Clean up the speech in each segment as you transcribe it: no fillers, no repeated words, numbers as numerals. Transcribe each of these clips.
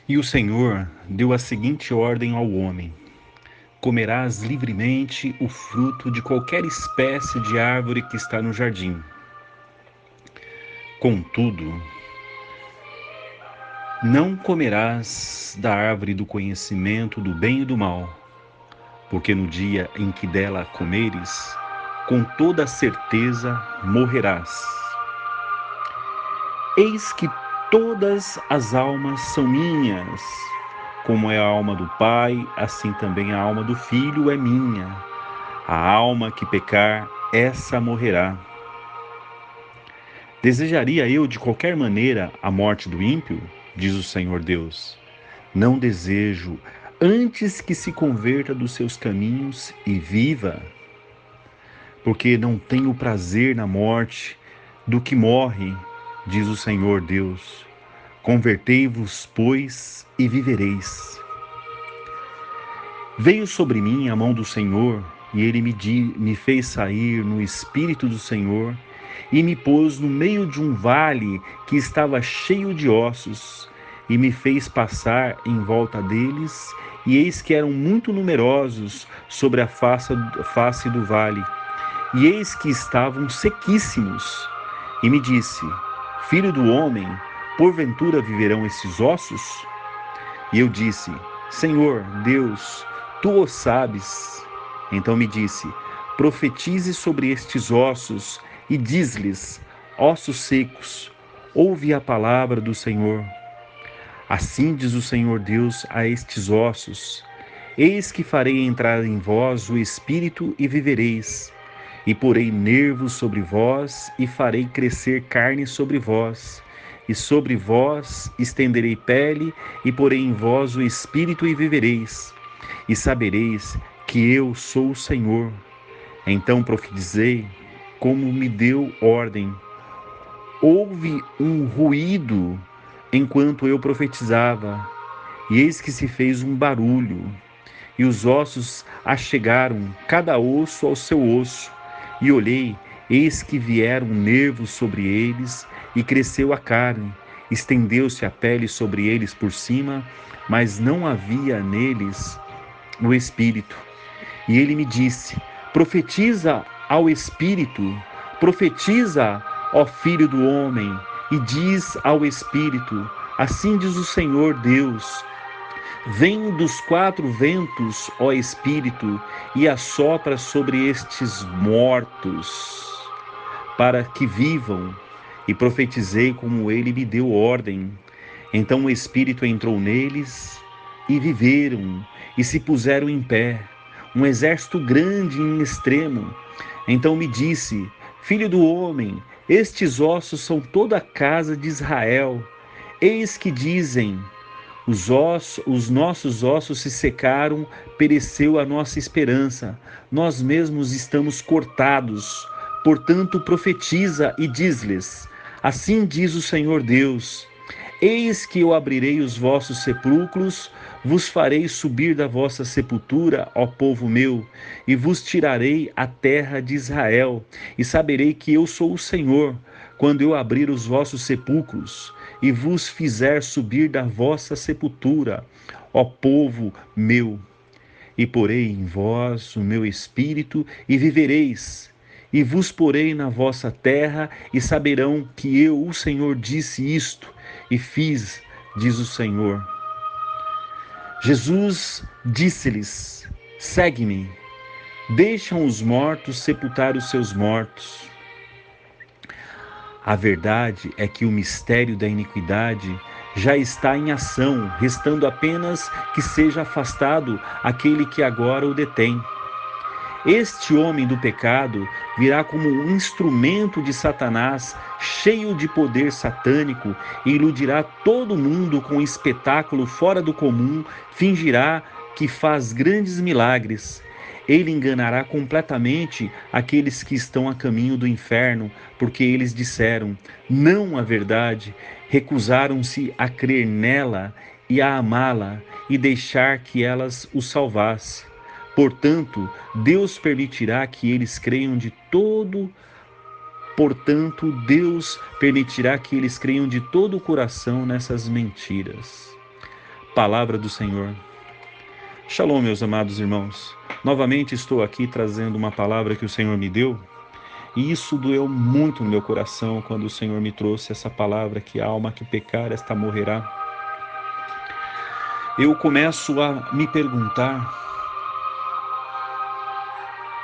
E o Senhor deu a seguinte ordem ao homem: comerás livremente o fruto de qualquer espécie de árvore que está no jardim. Contudo, não comerás da árvore do conhecimento do bem e do mal, porque no dia em que dela comeres, com toda certeza morrerás. Eis que todas as almas são minhas, como é a alma do Pai, assim também a alma do Filho é minha. A alma que pecar, essa morrerá. Desejaria eu de qualquer maneira a morte do ímpio? Diz o Senhor Deus. Não desejo, antes que se converta dos seus caminhos e viva, porque não tenho prazer na morte do que morre, diz o Senhor Deus. Convertei-vos, pois, e vivereis. Veio sobre mim a mão do Senhor, e ele me fez sair no espírito do Senhor, e me pôs no meio de um vale que estava cheio de ossos, e me fez passar em volta deles, e eis que eram muito numerosos sobre a face do vale, e eis que estavam sequíssimos. E me disse: Filho do homem, porventura viverão esses ossos? E eu disse: Senhor Deus, tu o sabes. Então me disse: profetize sobre estes ossos e diz-lhes: ossos secos, ouve a palavra do Senhor. Assim diz o Senhor Deus a estes ossos: eis que farei entrar em vós o espírito e vivereis, e porei nervos sobre vós e farei crescer carne sobre vós, e sobre vós estenderei pele e porei em vós o espírito e vivereis, e sabereis que eu sou o Senhor. Então profetizei como me deu ordem. Houve um ruído enquanto eu profetizava, e eis que se fez um barulho, e os ossos achegaram, cada osso ao seu osso. E olhei, eis que vieram nervos sobre eles, e cresceu a carne, estendeu-se a pele sobre eles por cima, mas não havia neles o espírito. E ele me disse: profetiza ao espírito, profetiza, ó filho do homem, e diz ao espírito: assim diz o Senhor Deus: vem dos quatro ventos, ó Espírito, e assopra sobre estes mortos, para que vivam. E profetizei como ele me deu ordem. Então o Espírito entrou neles, e viveram, e se puseram em pé, um exército grande em extremo. Então me disse: Filho do homem, estes ossos são toda a casa de Israel. Eis que dizem: os nossos ossos se secaram, pereceu a nossa esperança, nós mesmos estamos cortados. Portanto, profetiza e diz-lhes: assim diz o Senhor Deus: eis que eu abrirei os vossos sepulcros, vos farei subir da vossa sepultura, ó povo meu, e vos tirarei a terra de Israel, e saberei que eu sou o Senhor, quando eu abrir os vossos sepulcros, e vos fizer subir da vossa sepultura, ó povo meu. E porei em vós o meu espírito, e vivereis, e vos porei na vossa terra, e saberão que eu, o Senhor, disse isto, e fiz, diz o Senhor. Jesus disse-lhes: segue-me. Deixam os mortos sepultar os seus mortos. A verdade é que o mistério da iniquidade já está em ação, restando apenas que seja afastado aquele que agora o detém. Este homem do pecado virá como um instrumento de Satanás, cheio de poder satânico, e iludirá todo mundo com um espetáculo fora do comum, fingirá que faz grandes milagres. Ele enganará completamente aqueles que estão a caminho do inferno, porque eles disseram não à verdade, recusaram-se a crer nela e a amá-la e deixar que elas os salvasse. Portanto, Deus permitirá que eles creiam de todo Portanto, Deus permitirá que eles creiam de todo o coração nessas mentiras. Palavra do Senhor. Shalom, meus amados irmãos. Novamente estou aqui trazendo uma palavra que o Senhor me deu, e isso doeu muito no meu coração quando o Senhor me trouxe essa palavra, que a alma que pecar, esta morrerá. Eu começo a me perguntar,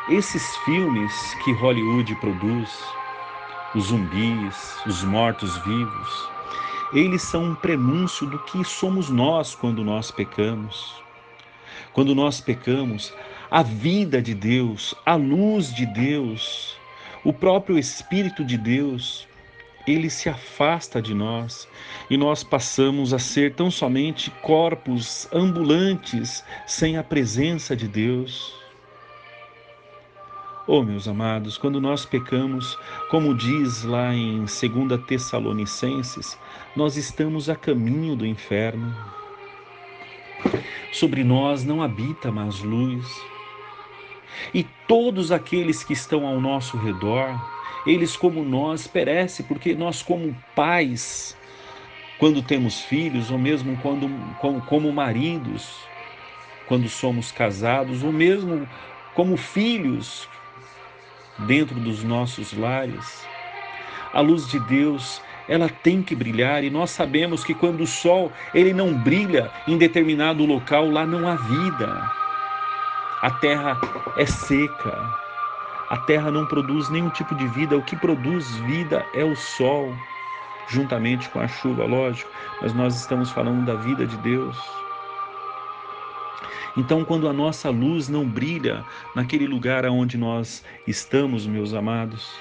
esses filmes que Hollywood produz, os zumbis, os mortos-vivos, eles são um prenúncio do que somos nós quando nós pecamos. Quando nós pecamos, a vida de Deus, a luz de Deus, o próprio Espírito de Deus, ele se afasta de nós e nós passamos a ser tão somente corpos ambulantes sem a presença de Deus. Oh, meus amados, quando nós pecamos, como diz lá em 2 Tessalonicenses, nós estamos a caminho do inferno. Sobre nós não habita mais luz. E todos aqueles que estão ao nosso redor, eles como nós perecem, porque nós como pais, quando temos filhos, ou mesmo como maridos, quando somos casados, ou mesmo como filhos dentro dos nossos lares, a luz de Deus, ela tem que brilhar, e nós sabemos que quando o sol ele não brilha em determinado local, lá não há vida. A terra é seca, a terra não produz nenhum tipo de vida, o que produz vida é o sol, juntamente com a chuva, lógico, mas nós estamos falando da vida de Deus. Então, quando a nossa luz não brilha naquele lugar onde nós estamos, meus amados,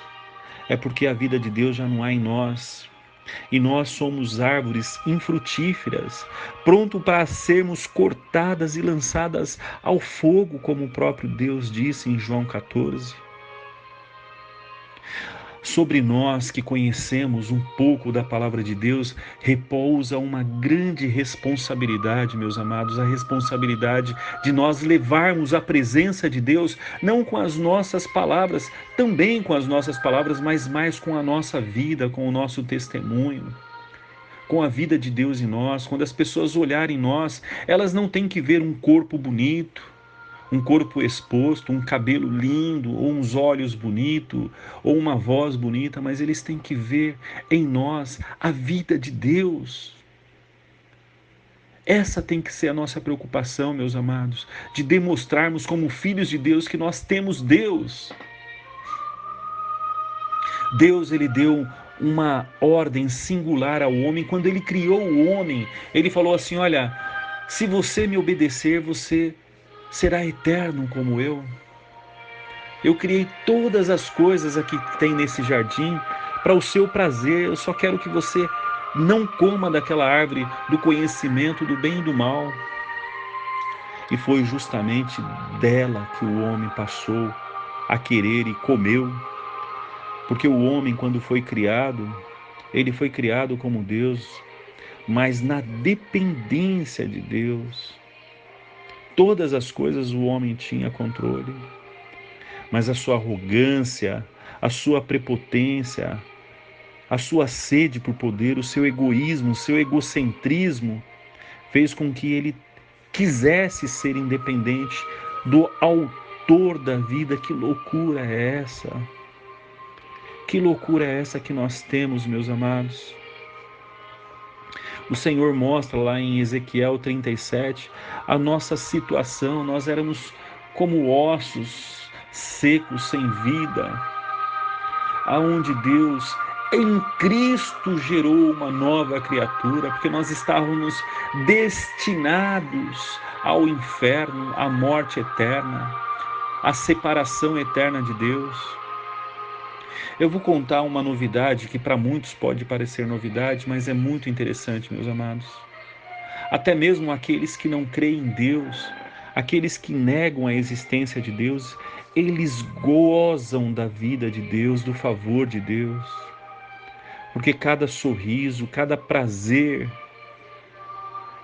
é porque a vida de Deus já não há em nós. E nós somos árvores infrutíferas, pronto para sermos cortadas e lançadas ao fogo, como o próprio Deus disse em João 14. Sobre nós que conhecemos um pouco da palavra de Deus, repousa uma grande responsabilidade, meus amados, a responsabilidade de nós levarmos a presença de Deus, não com as nossas palavras, também com as nossas palavras, mas mais com a nossa vida, com o nosso testemunho, com a vida de Deus em nós. Quando as pessoas olharem nós, elas não têm que ver um corpo bonito, um corpo exposto, um cabelo lindo, ou uns olhos bonitos, ou uma voz bonita, mas eles têm que ver em nós a vida de Deus. Essa tem que ser a nossa preocupação, meus amados, de demonstrarmos como filhos de Deus que nós temos Deus. Deus, ele deu uma ordem singular ao homem. Quando ele criou o homem, ele falou assim: olha, se você me obedecer, você será eterno como eu. Eu criei todas as coisas aqui que tem nesse jardim para o seu prazer. Eu só quero que você não coma daquela árvore do conhecimento do bem e do mal. E foi justamente dela que o homem passou a querer e comeu. Porque o homem, quando foi criado, ele foi criado como Deus, mas na dependência de Deus. Todas as coisas o homem tinha controle, mas a sua arrogância, a sua prepotência, a sua sede por poder, o seu egoísmo, o seu egocentrismo, fez com que ele quisesse ser independente do autor da vida. Que loucura é essa? Que loucura é essa que nós temos, meus amados? O Senhor mostra lá em Ezequiel 37 a nossa situação. Nós éramos como ossos secos, sem vida, aonde Deus em Cristo gerou uma nova criatura, porque nós estávamos destinados ao inferno, à morte eterna, à separação eterna de Deus. Eu vou contar uma novidade que para muitos pode parecer novidade, mas é muito interessante, meus amados. Até mesmo aqueles que não creem em Deus, aqueles que negam a existência de Deus, eles gozam da vida de Deus, do favor de Deus. Porque cada sorriso, cada prazer,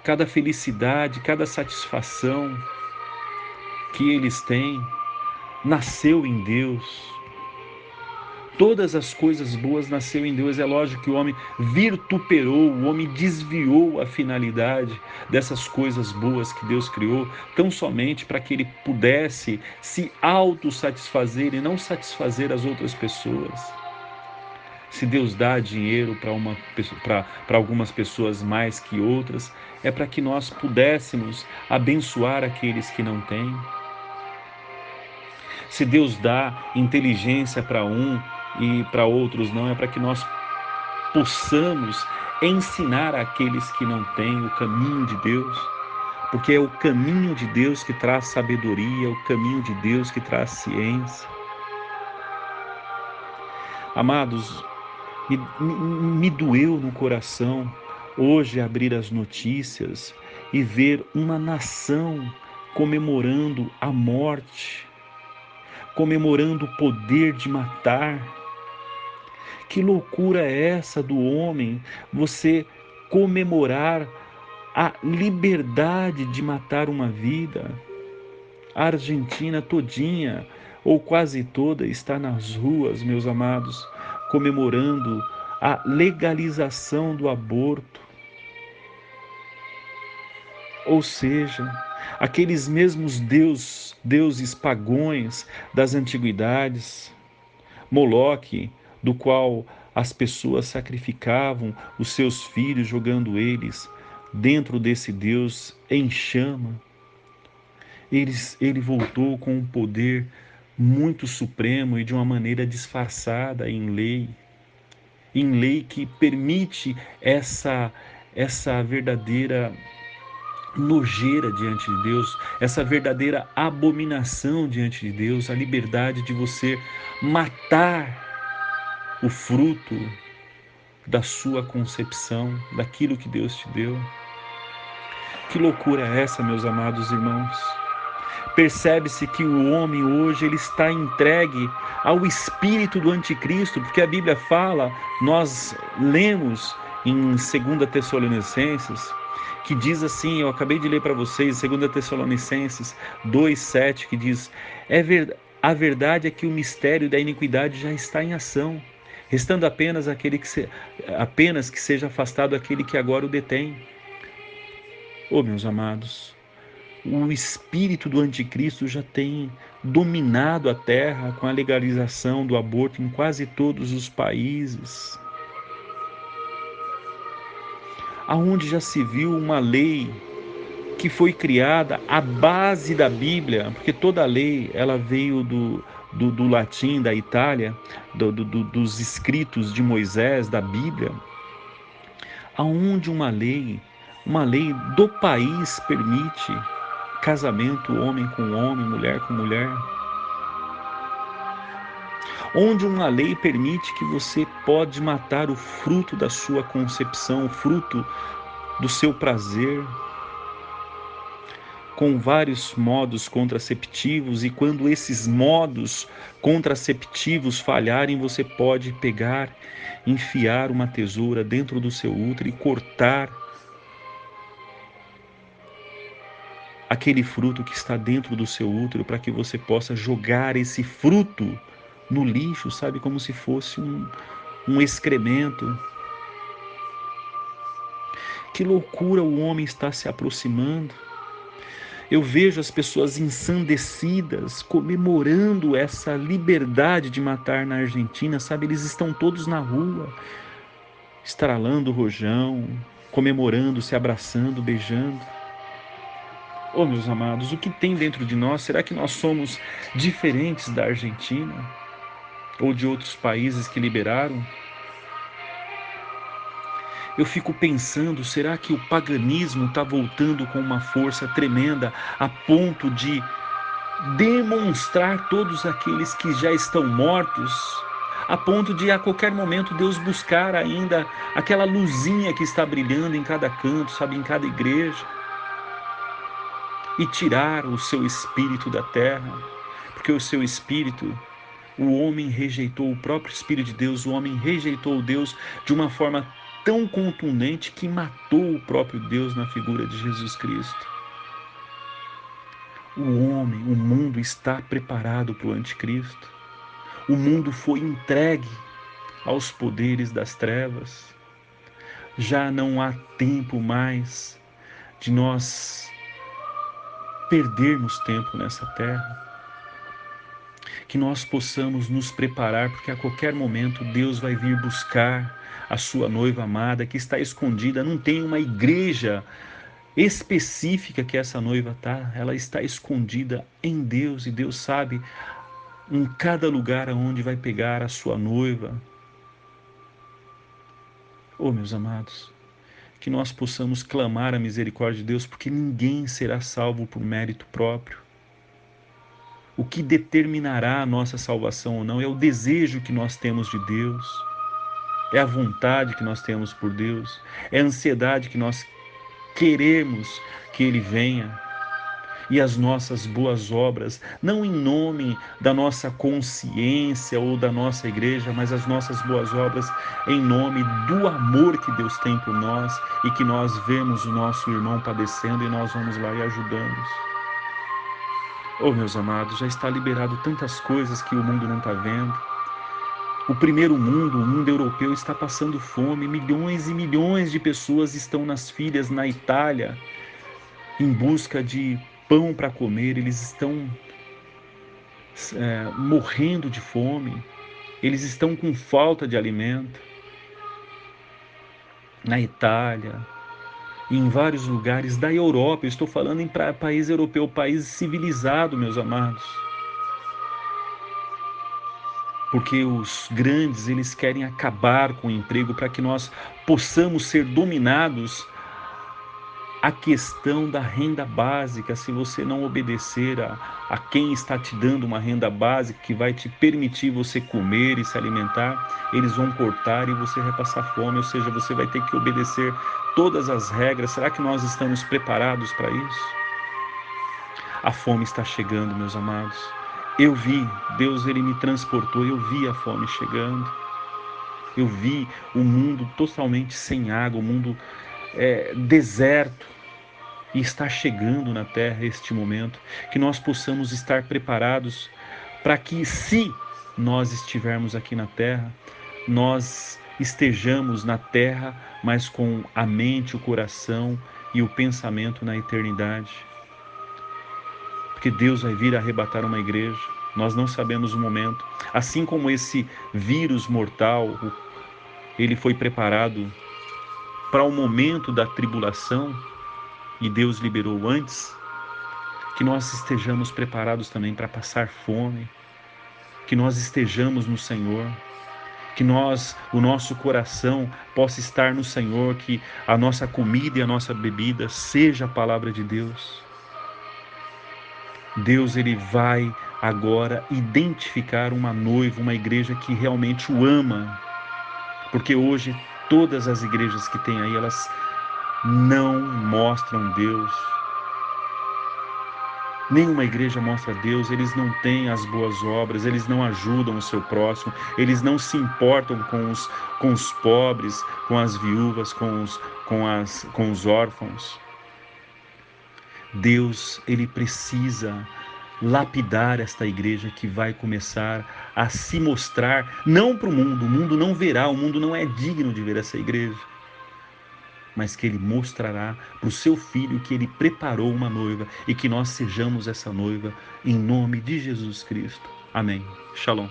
cada felicidade, cada satisfação que eles têm, nasceu em Deus. Todas as coisas boas nasceu em Deus. É lógico que o homem vituperou, o homem desviou a finalidade dessas coisas boas que Deus criou, tão somente para que ele pudesse se autossatisfazer e não satisfazer as outras pessoas. Se Deus dá dinheiro para algumas pessoas mais que outras, é para que nós pudéssemos abençoar aqueles que não têm. Se Deus dá inteligência para um e para outros não, é para que nós possamos ensinar àqueles que não têm o caminho de Deus, porque é o caminho de Deus que traz sabedoria, é o caminho de Deus que traz ciência. Amados, me doeu no coração hoje abrir as notícias e ver uma nação comemorando a morte, comemorando o poder de matar. Que loucura é essa do homem, você comemorar a liberdade de matar uma vida? A Argentina todinha, ou quase toda, está nas ruas, meus amados, comemorando a legalização do aborto. Ou seja, aqueles mesmos deuses pagões das antiguidades, Moloque, do qual as pessoas sacrificavam os seus filhos, jogando eles dentro desse Deus em chama. Ele voltou com um poder muito supremo e de uma maneira disfarçada em lei que permite essa verdadeira nojeira diante de Deus, essa verdadeira abominação diante de Deus, a liberdade de você matar o fruto da sua concepção, daquilo que Deus te deu. Que loucura é essa, meus amados irmãos? Percebe-se que o homem hoje ele está entregue ao espírito do anticristo, porque a Bíblia fala, nós lemos em 2 Tessalonicenses, que diz assim, eu acabei de ler para vocês, 2 Tessalonicenses 2:7, que diz, a verdade é que o mistério da iniquidade já está em ação, restando apenas que seja afastado aquele que agora o detém. Oh, meus amados, o espírito do anticristo já tem dominado a terra com a legalização do aborto em quase todos os países. Aonde já se viu uma lei que foi criada à base da Bíblia, porque toda lei ela veio do latim, da Itália, dos escritos de Moisés, da Bíblia, aonde uma lei do país permite casamento homem com homem, mulher com mulher, onde uma lei permite que você pode matar o fruto da sua concepção, o fruto do seu prazer, com vários modos contraceptivos, e quando esses modos contraceptivos falharem, você pode pegar, enfiar uma tesoura dentro do seu útero e cortar aquele fruto que está dentro do seu útero, para que você possa jogar esse fruto no lixo, sabe, como se fosse um excremento. Que loucura o homem está se aproximando. Eu vejo as pessoas ensandecidas comemorando essa liberdade de matar na Argentina, sabe? Eles estão todos na rua, estralando o rojão, comemorando, se abraçando, beijando. Oh, meus amados, o que tem dentro de nós? Será que nós somos diferentes da Argentina? Ou de outros países que liberaram? Eu fico pensando, será que o paganismo está voltando com uma força tremenda a ponto de demonstrar todos aqueles que já estão mortos, a ponto de a qualquer momento Deus buscar ainda aquela luzinha que está brilhando em cada canto, sabe, em cada igreja, e tirar o seu espírito da terra, porque o seu espírito, o homem rejeitou o próprio Espírito de Deus, o homem rejeitou Deus de uma forma tão contundente que matou o próprio Deus na figura de Jesus Cristo. O mundo está preparado para o anticristo. O mundo foi entregue aos poderes das trevas. Já não há tempo mais de nós perdermos tempo nessa terra. Que nós possamos nos preparar, porque a qualquer momento Deus vai vir buscar a sua noiva amada que está escondida. Não tem uma igreja específica que essa noiva está, ela está escondida em Deus, e Deus sabe em cada lugar aonde vai pegar a sua noiva. Oh, meus amados, que nós possamos clamar a misericórdia de Deus, porque ninguém será salvo por mérito próprio. O que determinará a nossa salvação ou não é o desejo que nós temos de Deus, é a vontade que nós temos por Deus, é a ansiedade que nós queremos que Ele venha. E as nossas boas obras, não em nome da nossa consciência ou da nossa igreja, mas as nossas boas obras em nome do amor que Deus tem por nós, e que nós vemos o nosso irmão padecendo e nós vamos lá e ajudamos. Oh, meus amados, já está liberado tantas coisas que o mundo não está vendo. O primeiro mundo, o mundo europeu, está passando fome. Milhões e milhões de pessoas estão nas filas na Itália em busca de pão para comer. Eles estão morrendo de fome. Eles estão com falta de alimento. Na Itália, e em vários lugares da Europa. Eu estou falando em país europeu, país civilizado, meus amados. Porque os grandes, eles querem acabar com o emprego para que nós possamos ser dominados a questão da renda básica. Se você não obedecer a quem está te dando uma renda básica que vai te permitir você comer e se alimentar, eles vão cortar e você vai passar fome, ou seja, você vai ter que obedecer todas as regras. Será que nós estamos preparados para isso? A fome está chegando, meus amados. Eu vi, Deus, Ele me transportou, eu vi a fome chegando. Eu vi o mundo totalmente sem água, o mundo deserto, e está chegando na terra este momento, que nós possamos estar preparados para que, se nós estivermos aqui na terra, nós estejamos na terra, mas com a mente, o coração e o pensamento na eternidade. Porque Deus vai vir arrebatar uma igreja, nós não sabemos o momento. Assim como esse vírus mortal, ele foi preparado para o momento da tribulação, e Deus liberou antes, que nós estejamos preparados também para passar fome, que nós estejamos no Senhor, que o nosso coração possa estar no Senhor, que a nossa comida e a nossa bebida seja a palavra de Deus. Deus, Ele vai agora identificar uma noiva, uma igreja que realmente o ama, porque hoje todas as igrejas que tem aí, elas não mostram Deus. Nenhuma igreja mostra Deus, eles não têm as boas obras, eles não ajudam o seu próximo, eles não se importam com os pobres, com as viúvas, com os órfãos. Deus, Ele precisa lapidar esta igreja que vai começar a se mostrar, não para o mundo não verá, o mundo não é digno de ver essa igreja, mas que Ele mostrará para o seu Filho que Ele preparou uma noiva, e que nós sejamos essa noiva, em nome de Jesus Cristo. Amém. Shalom.